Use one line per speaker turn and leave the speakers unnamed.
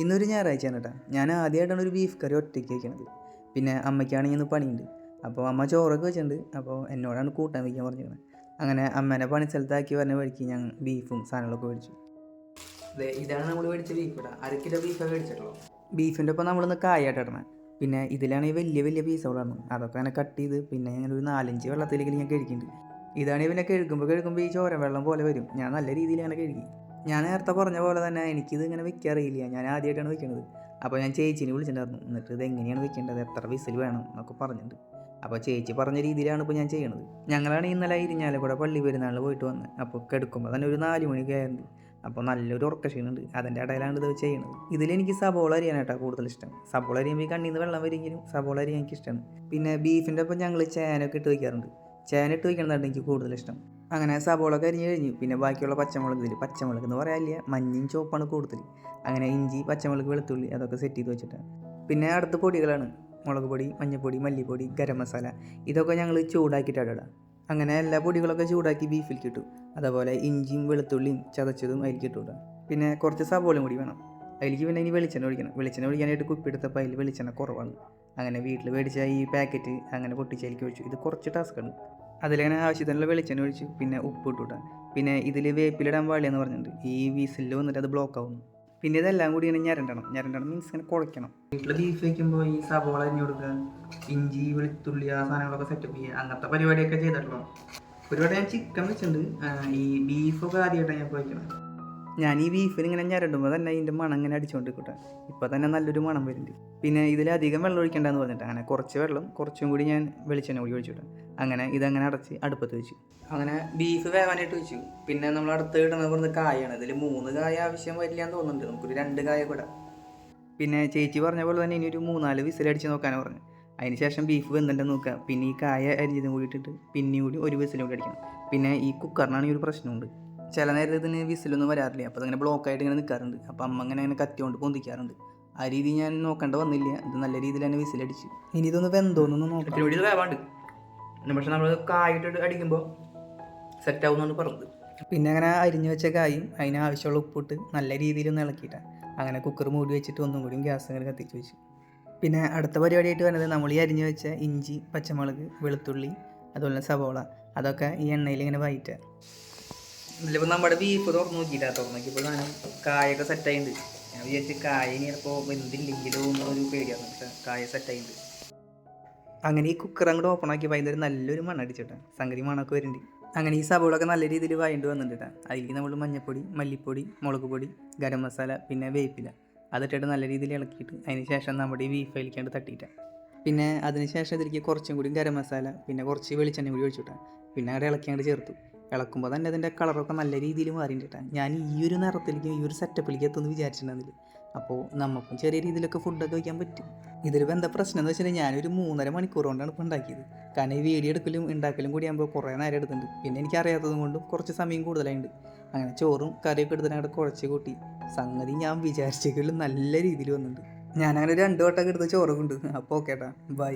ഇന്നൊരു ഞായറാഴ്ചയാണ് കേട്ടോ. ഞാൻ ആദ്യമായിട്ടാണ് ഒരു ബീഫ് കറി ഒറ്റയ്ക്ക് വയ്ക്കണത്. പിന്നെ അമ്മയ്ക്കാണെങ്കിൽ ഇന്ന് പണിയുണ്ട്. അപ്പോൾ അമ്മ ചോറൊക്കെ വെച്ചിട്ടുണ്ട്. അപ്പോൾ എന്നോടാണ് കൂട്ടാൻ വയ്ക്കാൻ പറഞ്ഞിരുന്നത്. അങ്ങനെ അമ്മേനെ പണി സ്ഥലത്താക്കി പറഞ്ഞ വഴിക്ക് ഞാൻ ബീഫും സാധനങ്ങളൊക്കെ മേടിച്ചു. ഇതാണ് നമ്മൾ മേടിച്ച ബീഫ് ഇവിടെ. 1 കിലോ ബീഫൊക്കെ മേടിച്ചിട്ടുള്ളൂ. ബീഫിൻ്റെ ഒപ്പം നമ്മളിന്ന് കായായിട്ട് ഇടണം. പിന്നെ ഇതിലാണെങ്കിൽ വലിയ വലിയ പീസുകളാണ്. അതൊക്കെ അങ്ങനെ കട്ട് ചെയ്ത് പിന്നെ ഞാൻ ഒരു 4-5 വെള്ളത്തിലേക്ക് ഞാൻ കഴുകിയിട്ടുണ്ട്. ഇതാണെങ്കിൽ പിന്നെ കഴുകുമ്പോൾ ഈ ചോര വെള്ളം പോലെ വരും. ഞാൻ നല്ല രീതിയിൽ അങ്ങനെ കഴുകി. ഞാൻ നേരത്തെ പറഞ്ഞ പോലെ തന്നെ എനിക്കിത് ഇങ്ങനെ വെക്കാറിയില്ല. ഞാൻ ആദ്യമായിട്ടാണ് വെക്കുന്നത്. അപ്പോൾ ഞാൻ ചേച്ചീനെ വിളിച്ചിട്ടുണ്ടായിരുന്നു. എന്നിട്ട് ഇത് എങ്ങനെയാണ് വെക്കേണ്ടത്, എത്ര വിസിൽ വേണം എന്നൊക്കെ പറഞ്ഞിട്ടുണ്ട്. അപ്പോൾ ചേച്ചി പറഞ്ഞ രീതിയിലാണ് ഇപ്പോൾ ഞാൻ ചെയ്യണത്. ഞങ്ങളാണ് ഇന്നലെ ഇരിഞ്ഞാലക്കുട പള്ളി പെരുന്നാളിൽ പോയിട്ട് വന്നത്. അപ്പോൾ കിടക്കുമ്പോൾ തന്നെ ഒരു 4 മണിയൊക്കെ ആയിരുന്നു. അപ്പോൾ നല്ലൊരു ഉറക്കക്ഷീണുണ്ട്. അതിൻ്റെ ഇടയിലാണ് ഇത് ചെയ്യണത്. ഇതിലെനിക്ക് സബോള അരിയാനായിട്ടാണ് കൂടുതൽ ഇഷ്ടം. സബോള അരിയുമ്പോൾ ഈ കണ്ണിൽ നിന്ന് വെള്ളം വരികയും സബോള അരിയാൻ എനിക്കിഷ്ടമാണ്. പിന്നെ ബീഫിൻ്റെ ഒപ്പം ഞങ്ങൾ ചേനൊക്കെ ഇട്ട് വയ്ക്കാറുണ്ട്. ചേന ഇട്ട് വയ്ക്കണതാണ് എനിക്ക് കൂടുതലിഷ്ടം. അങ്ങനെ സബോള കരിഞ്ഞ് കഴിഞ്ഞു. പിന്നെ ബാക്കിയുള്ള പച്ചമുളക്, ഇതിൽ പച്ചമുളക് എന്ന് പറയാനില്ല, മഞ്ഞയും ചുവപ്പാണ് കൂടുതൽ. അങ്ങനെ ഇഞ്ചി, പച്ചമുളക്, വെളുത്തുള്ളി അതൊക്കെ സെറ്റ് ചെയ്ത് വെച്ചിട്ടാണ്. പിന്നെ അടുത്ത പൊടികളാണ് മുളക് പൊടി, മഞ്ഞൾപ്പൊടി, മല്ലിപ്പൊടി, ഗരം മസാല. ഇതൊക്കെ ഞങ്ങൾ ചൂടാക്കിയിട്ടാണ് ഇടാം. അങ്ങനെ എല്ലാ പൊടികളൊക്കെ ചൂടാക്കി ബീഫിലേക്ക് ഇട്ടു. അതുപോലെ ഇഞ്ചിയും വെളുത്തുള്ളിയും ചതച്ചതും അതിലേക്ക് ഇട്ടു ഇടാം. പിന്നെ കുറച്ച് സബോളയും കൂടി വേണം. അതിലേക്ക് പിന്നെ ഇനി വെളിച്ചെണ്ണ ഒഴിക്കണം. വെളിച്ചെണ്ണ ഒഴിക്കാനായിട്ട് കുപ്പിയെടുത്തപ്പോൾ അതിൽ വെളിച്ചെണ്ണ കുറവാണ്. അങ്ങനെ വീട്ടിൽ മേടിച്ച ഈ പാക്കറ്റ് അങ്ങനെ പൊട്ടിച്ചതിലേക്ക് ഒഴിച്ചു. ഇത് കുറച്ച് ടാസ്ക്കാണ്. അതിലങ്ങനെ ആവശ്യത്തിനുള്ള വെളിച്ചെണ്ണ ഒഴിച്ചു. പിന്നെ ഉപ്പ് ഇട്ടുവിട്ടാൽ. പിന്നെ ഇതിൽ വേപ്പിലിടാൻ പാടില്ലെന്ന് പറഞ്ഞിട്ടുണ്ട്. ഈ വീസിൽ വന്നിട്ട് അത് ബ്ലോക്ക് ആവുന്നു. പിന്നെ ഇതെല്ലാം കൂടി ഇങ്ങനെ ഞരണ്ടണം മീൻസ് ഇങ്ങനെ കുഴയ്ക്കണം. വീട്ടിൽ ബീഫ് വയ്ക്കുമ്പോൾ ഈ സബോള അരിഞ്ഞു കൊടുക്കുക, ഇഞ്ചി വെളുത്തുള്ളി ആ സാധനങ്ങളൊക്കെ സെറ്റപ്പ് ചെയ്യുക, അങ്ങനത്തെ പരിപാടിയൊക്കെ ചെയ്തിട്ടുള്ളൂ. ഒരുപാട് ഞാൻ ചിക്കൻ വെച്ചിട്ടുണ്ട്. ഈ ബീഫൊക്കെ ആദ്യമായിട്ടാണ് ഞാൻ വയ്ക്കുന്നത്. ഞാൻ ഈ ബീഫിന് ഇങ്ങനെ ഞരണ്ടുമ്പോൾ തന്നെ ഇതിൻ്റെ മണം ഇങ്ങനെ അടിച്ചുകൊണ്ടിരിക്കട്ടെ. ഇപ്പോൾ തന്നെ നല്ലൊരു മണം വരുന്നുണ്ട്. പിന്നെ ഇതിലധികം വെള്ളം ഒഴിക്കേണ്ടതെന്ന് പറഞ്ഞിട്ട് അങ്ങനെ കുറച്ച് വെള്ളം കുറച്ചും കൂടി ഞാൻ വെളിച്ചെണ്ണ കൂടി ഒഴിച്ചു വിട്ടു. അങ്ങനെ ഇതങ്ങനെ അടച്ച് അടുപ്പത്ത് വെച്ചു. അങ്ങനെ ബീഫ് വേവാനായിട്ട് വെച്ചു. പിന്നെ നമ്മൾ അടുത്ത് ഇടുന്നത് പറഞ്ഞ കായാണ്. ഇതിൽ 3 കായ ആവശ്യം വരില്ല എന്ന് തോന്നുന്നുണ്ട്. നമുക്കൊരു 2 കായ കൂടാം. പിന്നെ ചേച്ചി പറഞ്ഞ പോലെ തന്നെ ഇനി ഒരു 3-4 വിസിലടിച്ച് നോക്കാനാണ് പറഞ്ഞു. അതിന് ശേഷം ബീഫ് വെന്തുണ്ടെന്ന് നോക്കുക. പിന്നെ ഈ കായ അരിഞ്ഞതും കൂടി ഇട്ടിട്ട് പിന്നെയും കൂടി ഒരു വിസിലും കൂടി അടിക്കണം. പിന്നെ ഈ കുക്കറിനാണെങ്കിൽ ഒരു പ്രശ്നമുണ്ട്. ചില നേരത്തെ ഇതിന് വിസിലൊന്നും വരാറില്ല. അപ്പോൾ അതിങ്ങനെ ബ്ലോക്കായിട്ട് ഇങ്ങനെ നിൽക്കാറുണ്ട്. അപ്പോൾ അമ്മ അങ്ങനെ കത്തി കൊണ്ട് പൊന്തിക്കാറുണ്ട്. ആ രീതി ഞാൻ നോക്കേണ്ട വന്നില്ല. ഇത് നല്ല രീതിയിൽ തന്നെ വിസിലടിച്ച്. ഇനി ഇതൊന്ന് വെന്തോന്നൊന്ന് നോക്കാം. ഇത് വേവാണ്ട്. പക്ഷെ നമ്മൾ കായിട്ട് അടിക്കുമ്പോൾ സെറ്റാവുമെന്നാണ് പറഞ്ഞത്. പിന്നെ അങ്ങനെ അരിഞ്ഞു വെച്ച കായും അതിന് ആവശ്യമുള്ള ഉപ്പിട്ട് നല്ല രീതിയിലൊന്ന് ഇളക്കിയിട്ടാണ് അങ്ങനെ കുക്കർ മൂടി വെച്ചിട്ട് ഒന്നും കൂടിയും ഗ്യാസ് അങ്ങനെ കത്തിച്ച് വെച്ചു. പിന്നെ അടുത്ത പരിപാടിയായിട്ട് വരുന്നത് നമ്മൾ ഈ അരിഞ്ഞു വെച്ച ഇഞ്ചി, പച്ചമുളക്, വെളുത്തുള്ളി അതുപോലെ സവോള അതൊക്കെ ഈ എണ്ണയിൽ ഇങ്ങനെ വഴറ്റുക. ഇതിലിപ്പോൾ നമ്മുടെ ബീഫ് തുറന്നോക്കിയപ്പോൾ സാധനം കായൊക്കെ സെറ്റായിട്ടുണ്ട്. ഞാൻ വിചാരിച്ച് കായ ഇനിയിപ്പോൾ വെന്തില്ലെങ്കിലോ എന്നൊരു പേടിയാണ്. പക്ഷേ കായ സെറ്റായിട്ടുണ്ട്. അങ്ങനെ ഈ കുക്കർ അങ്ങോട്ട് ഓപ്പൺ ആക്കി ഭയങ്കര നല്ലൊരു മണം അടിച്ചിട്ടാണ്. സംഗതി മണമൊക്കെ വരുന്നുണ്ട്. അങ്ങനെ ഈ സബോളൊക്കെ നല്ല രീതിയിൽ വഴണ്ട് വന്നിട്ടാണ്. അതിലേക്ക് നമ്മൾ മഞ്ഞൾപ്പൊടി, മല്ലിപ്പൊടി, മുളക് പൊടി, ഗരം മസാല പിന്നെ വേപ്പില അതിട്ടിട്ട് നല്ല രീതിയിൽ ഇളക്കിയിട്ട് അതിന് ശേഷം നമ്മുടെ ഈ ബീഫ് അതിലേക്കാണ്ട് തട്ടിയിട്ടാണ്. പിന്നെ അതിന് ശേഷം ഇതിലേക്ക് കുറച്ചും കൂടി ഗരം മസാല പിന്നെ കുറച്ച് വെളിച്ചെണ്ണ കൂടി ഒഴിച്ചിട്ടാണ്. പിന്നെ അവിടെ ഇളക്കിയാണ്ട് ചേർത്തു. ഇളക്കുമ്പോൾ തന്നെ അതിൻ്റെ കളറൊക്കെ നല്ല രീതിയിൽ മാറിയിട്ടാണ്. ഞാൻ ഈ ഒരു നിറത്തിലേക്ക് ഈ ഒരു സെറ്റപ്പിലേക്ക് എത്തുമെന്ന് വിചാരിച്ചിട്ടുണ്ടെങ്കിൽ അപ്പോൾ നമുക്കും ചെറിയ രീതിയിലൊക്കെ ഫുഡൊക്കെ വയ്ക്കാൻ പറ്റും. ഇതിൽ എന്താ പ്രശ്നം എന്ന് വെച്ചാൽ ഞാനൊരു 3.5 മണിക്കൂർ കൊണ്ടാണ് ഇപ്പോൾ ഉണ്ടാക്കിയത്. കാരണം ഈ വീഡിയോ എടുക്കലും ഉണ്ടാക്കലും കൂടി ആകുമ്പോൾ കുറേ നേരം എടുത്തിട്ടുണ്ട്. പിന്നെ എനിക്ക് അറിയാത്തത് കൊണ്ടും കുറച്ച് സമയം കൂടുതലായിട്ടുണ്ട്. അങ്ങനെ ചോറും കറിയൊക്കെ എടുത്തിട്ട് അവിടെ കുഴച്ച് കൂട്ടി സംഗതി ഞാൻ വിചാരിച്ചേക്കാളും നല്ല രീതിയിൽ വന്നിട്ടുണ്ട്. ഞാനങ്ങനെ 2 വട്ടമൊക്കെ എടുത്ത് ചോറ് കൊണ്ട്. അപ്പോൾ ഓക്കേട്ടാ, ബൈ.